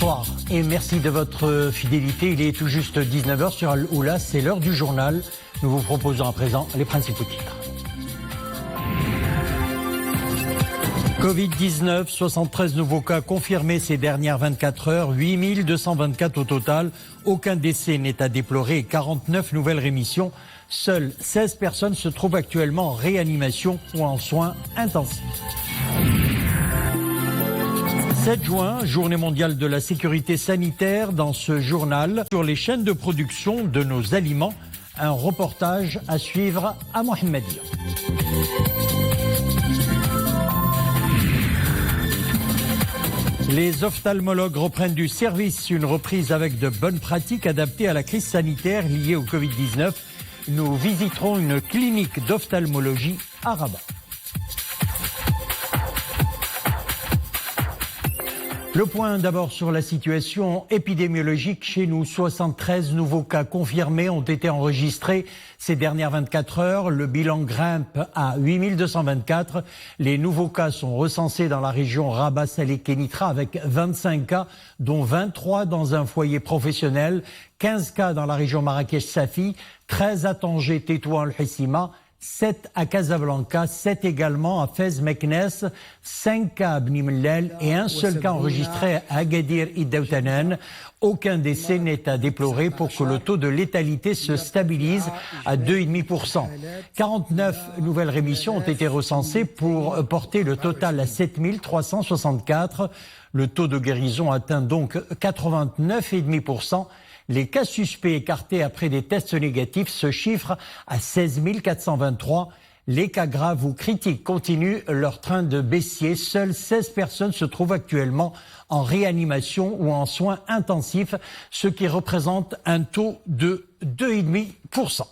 Bonsoir et merci de votre fidélité. Il est tout juste 19h sur Al-Oula, c'est l'heure du journal. Nous vous proposons à présent les principaux titres. Covid-19, 73 nouveaux cas confirmés ces dernières 24 heures, 8224 au total. Aucun décès n'est à déplorer et 49 nouvelles rémissions. Seules 16 personnes se trouvent actuellement en réanimation ou en soins intensifs. 7 juin, journée mondiale de la sécurité sanitaire. Dans ce journal, sur les chaînes de production de nos aliments, un reportage à suivre à Mohammedia. Les ophtalmologues reprennent du service, une reprise avec de bonnes pratiques adaptées à la crise sanitaire liée au Covid-19. Nous visiterons une clinique d'ophtalmologie à Rabat. Le point d'abord sur la situation épidémiologique chez nous. 73 nouveaux cas confirmés ont été enregistrés ces dernières 24 heures. Le bilan grimpe à 8224. Les nouveaux cas sont recensés dans la région Rabat-Salé-Kénitra avec 25 cas, dont 23 dans un foyer professionnel, 15 cas dans la région Marrakech-Safi, 13 à Tanger, Tétouan, Al-Hissima, 7 à Casablanca, 7 également à Fès-Meknès, 5 cas à Bni Mellal et un seul cas enregistré à Agadir Iddaoutanen. Aucun décès n'est à déplorer pour que le taux de létalité se stabilise à 2,5%. 49 nouvelles rémissions ont été recensées pour porter le total à 7364. Le taux de guérison atteint donc 89,5%. Les cas suspects écartés après des tests négatifs se chiffrent à 16 423. Les cas graves ou critiques continuent leur train de baissier. Seules 16 personnes se trouvent actuellement en réanimation ou en soins intensifs, ce qui représente un taux de 2,5%.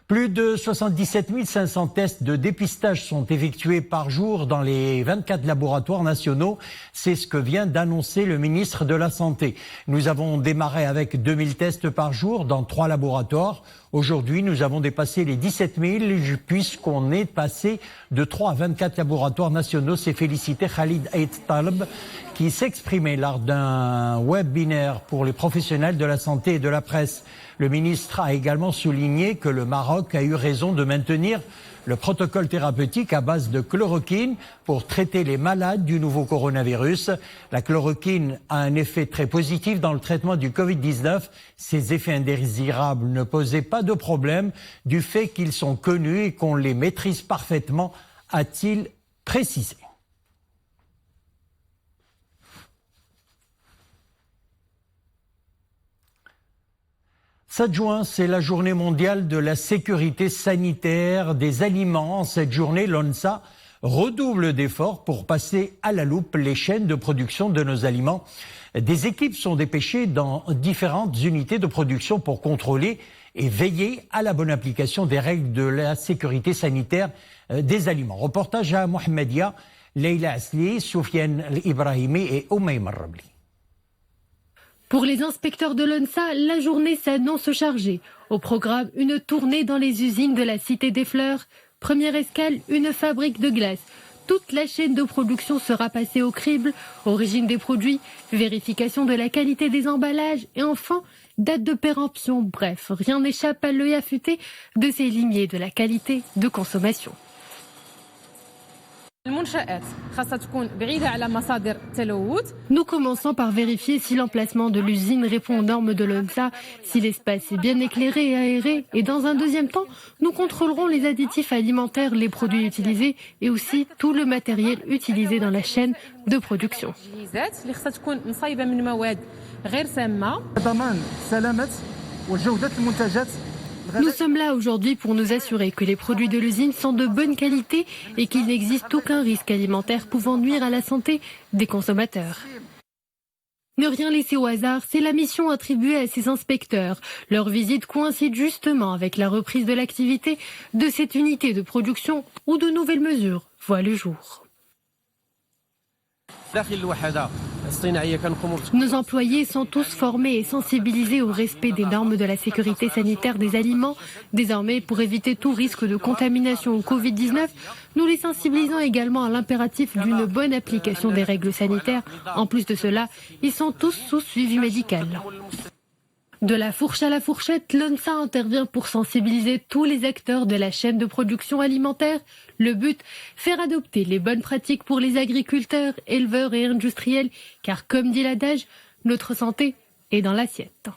Plus de 77 500 tests de dépistage sont effectués par jour dans les 24 laboratoires nationaux. C'est ce que vient d'annoncer le ministre de la Santé. Nous avons démarré avec 2000 tests par jour dans 3 laboratoires. Aujourd'hui, nous avons dépassé les 17 000 puisqu'on est passé de 3 à 24 laboratoires nationaux. C'est félicité Khalid Aït Taleb qui s'exprimait lors d'un webinaire pour les professionnels de la santé et de la presse. Le ministre a également souligné que le Maroc a eu raison de maintenir le protocole thérapeutique à base de chloroquine pour traiter les malades du nouveau coronavirus. La chloroquine a un effet très positif dans le traitement du Covid-19. Ces effets indésirables ne posaient pas de problème du fait qu'ils sont connus et qu'on les maîtrise parfaitement, a-t-il précisé. Le 7 juin, c'est la journée mondiale de la sécurité sanitaire des aliments. En cette journée, l'ONSA redouble d'efforts pour passer à la loupe les chaînes de production de nos aliments. Des équipes sont dépêchées dans différentes unités de production pour contrôler et veiller à la bonne application des règles de la sécurité sanitaire des aliments. Reportage à Mohammedia, Leila Asli, Soufiane Ibrahimi et Oumaïm Rabli. Pour les inspecteurs de l'ONSA, la journée s'annonce chargée. Au programme, une tournée dans les usines de la Cité des Fleurs. Première escale, une fabrique de glace. Toute la chaîne de production sera passée au crible. Origine des produits, vérification de la qualité des emballages et enfin, date de péremption. Bref, rien n'échappe à l'œil affûté de ces limiers de la qualité de consommation. Nous commençons par vérifier si l'emplacement de l'usine répond aux normes de l'ONSA, si l'espace est bien éclairé et aéré. Et dans un deuxième temps, nous contrôlerons les additifs alimentaires, les produits utilisés et aussi tout le matériel utilisé dans la chaîne de production. Nous sommes là aujourd'hui pour nous assurer que les produits de l'usine sont de bonne qualité et qu'il n'existe aucun risque alimentaire pouvant nuire à la santé des consommateurs. Ne rien laisser au hasard, c'est la mission attribuée à ces inspecteurs. Leur visite coïncide justement avec la reprise de l'activité de cette unité de production où de nouvelles mesures voient le jour. Nos employés sont tous formés et sensibilisés au respect des normes de la sécurité sanitaire des aliments. Désormais, pour éviter tout risque de contamination au Covid-19, nous les sensibilisons également à l'impératif d'une bonne application des règles sanitaires. En plus de cela, ils sont tous sous suivi médical. De la fourche à la fourchette, l'ONSA intervient pour sensibiliser tous les acteurs de la chaîne de production alimentaire. Le but, faire adopter les bonnes pratiques pour les agriculteurs, éleveurs et industriels, car comme dit l'adage, notre santé est dans l'assiette.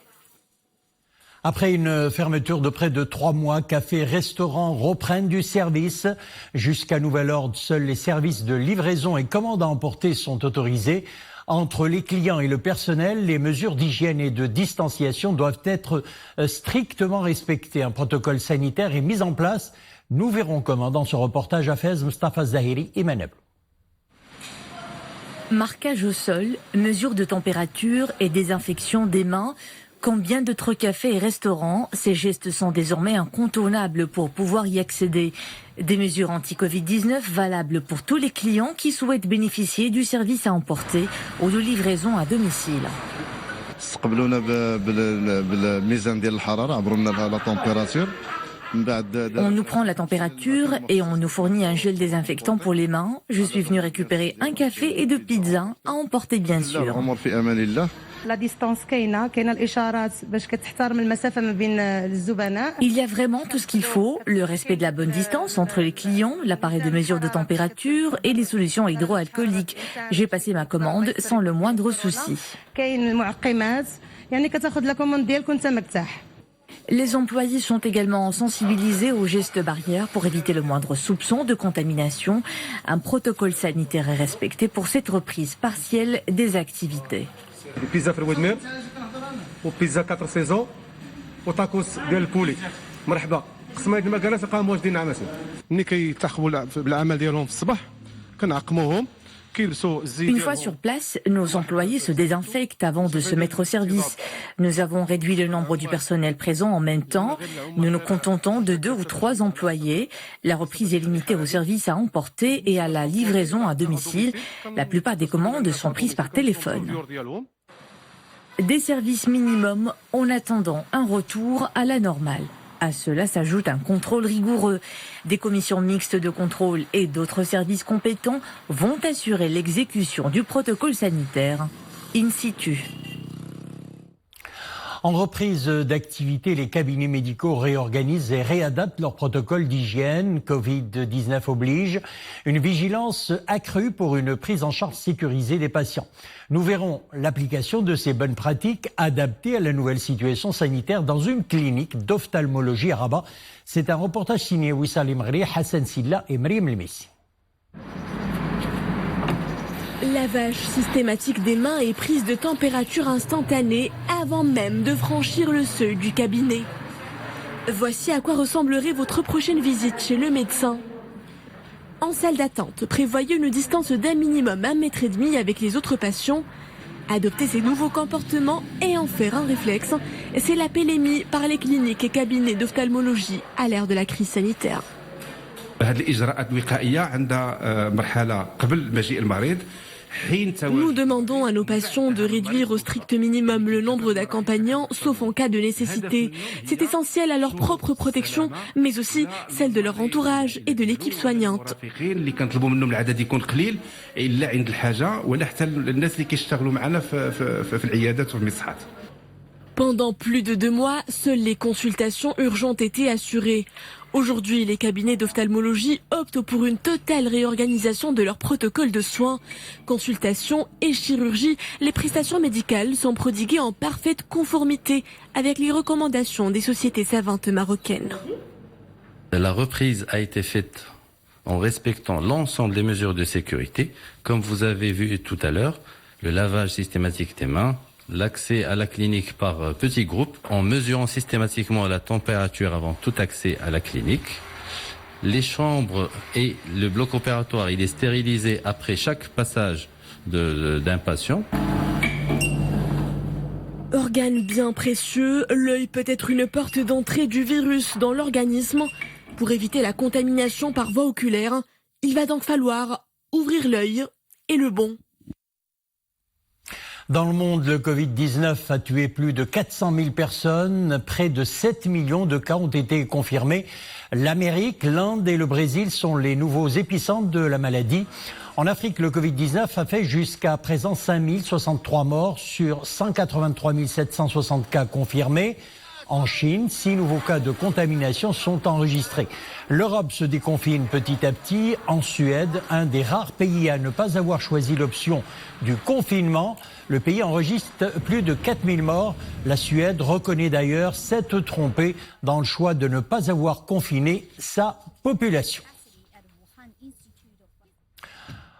Après une fermeture de près de 3 mois, cafés et restaurants reprennent du service. Jusqu'à nouvel ordre, seuls les services de livraison et commande à emporter sont autorisés. Entre les clients et le personnel, les mesures d'hygiène et de distanciation doivent être strictement respectées. Un protocole sanitaire est mis en place. Nous verrons comment dans ce reportage à Fès, Mustafa Zahiri et Maneb. Marquage au sol, mesures de température et désinfection des mains. Combien d'autres cafés et restaurants, ces gestes sont désormais incontournables pour pouvoir y accéder. Des mesures anti-Covid-19 valables pour tous les clients qui souhaitent bénéficier du service à emporter ou de livraison à domicile. On nous prend la température et on nous fournit un gel désinfectant pour les mains. Je suis venu récupérer un café et 2 pizzas à emporter bien sûr. Il y a vraiment tout ce qu'il faut, le respect de la bonne distance entre les clients, l'appareil de mesure de température et les solutions hydroalcooliques. J'ai passé ma commande sans le moindre souci. Les employés sont également sensibilisés aux gestes barrières pour éviter le moindre soupçon de contamination. Un protocole sanitaire est respecté pour cette reprise partielle des activités. بيتزا في الودمير وبيتزا 4 سيزون وتاكوس ديال البولي مرحبا قسم هاد المكانات تلقاهم واجدين عامتين ملي كيتاخبوا بالعمل ديالهم في الصباح كنعقموهم. Une fois sur place, nos employés se désinfectent avant de se mettre au service. Nous avons réduit le nombre du personnel présent en même temps. Nous nous contentons de 2 ou 3 employés. La reprise est limitée aux services à emporter et à la livraison à domicile. La plupart des commandes sont prises par téléphone. Des services minimums en attendant un retour à la normale. À cela s'ajoute un contrôle rigoureux. Des commissions mixtes de contrôle et d'autres services compétents vont assurer l'exécution du protocole sanitaire in situ. En reprise d'activité, les cabinets médicaux réorganisent et réadaptent leur protocole d'hygiène. Covid-19 oblige. Une vigilance accrue pour une prise en charge sécurisée des patients. Nous verrons l'application de ces bonnes pratiques adaptées à la nouvelle situation sanitaire dans une clinique d'ophtalmologie à Rabat. C'est un reportage signé Wissal Imri, Hassan Silla et Mariam Lemessi. Lavage systématique des mains et prise de température instantanée avant même de franchir le seuil du cabinet. Voici à quoi ressemblerait votre prochaine visite chez le médecin. En salle d'attente, prévoyez une distance d'un minimum 1,5 m avec les autres patients. Adopter ces nouveaux comportements et en faire un réflexe, c'est l'appel émis par les cliniques et cabinets d'ophtalmologie à l'ère de la crise sanitaire. Nous demandons à nos patients de réduire au strict minimum le nombre d'accompagnants, sauf en cas de nécessité. C'est essentiel à leur propre protection, mais aussi celle de leur entourage et de l'équipe soignante. Pendant plus de 2 mois, seules les consultations urgentes étaient assurées. Aujourd'hui, les cabinets d'ophtalmologie optent pour une totale réorganisation de leur protocole de soins. Consultations et chirurgie, les prestations médicales sont prodiguées en parfaite conformité avec les recommandations des sociétés savantes marocaines. La reprise a été faite en respectant l'ensemble des mesures de sécurité, comme vous avez vu tout à l'heure, le lavage systématique des mains, l'accès à la clinique par petits groupes, en mesurant systématiquement la température avant tout accès à la clinique. Les chambres et le bloc opératoire, il est stérilisé après chaque passage d'un patient. Organe bien précieux, l'œil peut être une porte d'entrée du virus dans l'organisme. Pour éviter la contamination par voie oculaire, il va donc falloir ouvrir l'œil et le bon. Dans le monde, le Covid-19 a tué plus de 400 000 personnes. Près de 7 millions de cas ont été confirmés. L'Amérique, l'Inde et le Brésil sont les nouveaux épicentres de la maladie. En Afrique, le Covid-19 a fait jusqu'à présent 5063 morts sur 183 760 cas confirmés. En Chine, 6 nouveaux cas de contamination sont enregistrés. L'Europe se déconfine petit à petit. En Suède, un des rares pays à ne pas avoir choisi l'option du confinement, le pays enregistre plus de 4000 morts. La Suède reconnaît d'ailleurs s'être trompée dans le choix de ne pas avoir confiné sa population.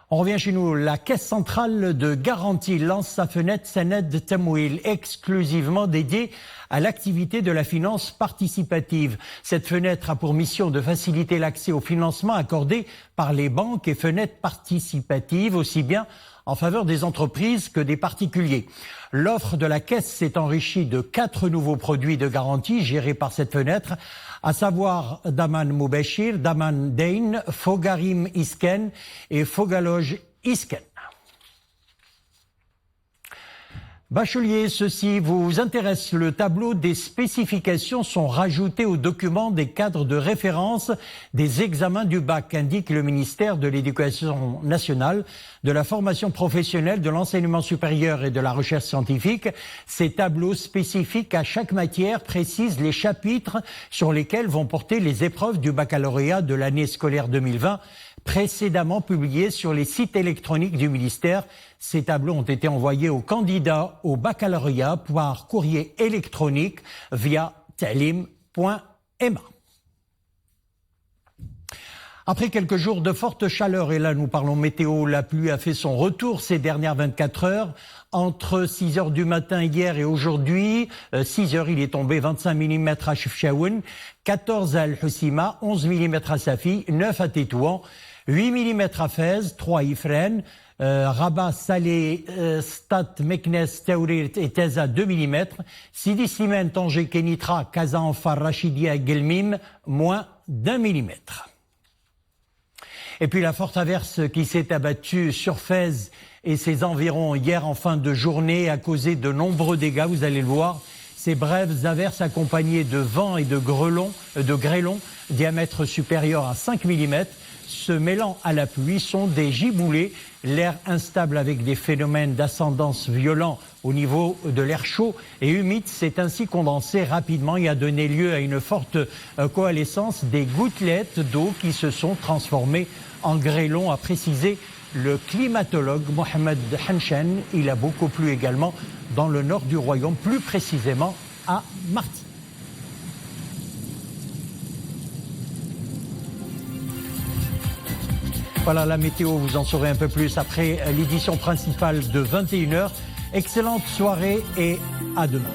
On revient chez nous. La Caisse centrale de garantie lance sa fenêtre Sanad Tamouil, exclusivement dédiée à l'activité de la finance participative. Cette fenêtre a pour mission de faciliter l'accès au financement accordé par les banques et fenêtres participatives, aussi bien en faveur des entreprises que des particuliers. L'offre de la Caisse s'est enrichie de 4 nouveaux produits de garantie gérés par cette fenêtre, à savoir Daman Moubashir, Daman Dain, Fogarim Isken et Fogaloj Isken. Bachelier, ceci vous intéresse. Le tableau des spécifications sont rajoutés au document des cadres de référence des examens du bac, indique le ministère de l'Éducation nationale, de la formation professionnelle, de l'enseignement supérieur et de la recherche scientifique. Ces tableaux spécifiques à chaque matière précisent les chapitres sur lesquels vont porter les épreuves du baccalauréat de l'année scolaire 2020, précédemment publiés sur les sites électroniques du ministère. Ces tableaux ont été envoyés aux candidats au baccalauréat par courrier électronique via talim.ma. Après quelques jours de forte chaleur, et là nous parlons météo, la pluie a fait son retour ces dernières 24 heures. Entre 6 heures du matin hier et aujourd'hui, 6 heures, il est tombé 25 mm à Chefchaouen, 14 à Al-Husima, 11 mm à Safi, 9 à Tétouan, 8 mm à Fès, 3 à Ifrane, Rabat, Salé, Stat, Meknes, Taourir et Teza 2 mm, Sidi Slimane, Tanger, Kenitra, Kazan, Far, Rachidia, Gelmim, moins d'1 mm. Et puis la forte averse qui s'est abattue sur Fès et ses environs hier en fin de journée a causé de nombreux dégâts, vous allez le voir. Ces brèves averses accompagnées de vent et de grêlons, diamètre supérieur à 5 mm, se mêlant à la pluie sont des giboulées. L'air instable avec des phénomènes d'ascendance violents au niveau de l'air chaud et humide s'est ainsi condensé rapidement et a donné lieu à une forte coalescence des gouttelettes d'eau qui se sont transformées en grêlons, a précisé le climatologue Mohamed Hanshen. Il a beaucoup plu également dans le nord du royaume, plus précisément à Marti. Voilà la météo, vous en saurez un peu plus après l'édition principale de 21h. Excellente soirée et à demain.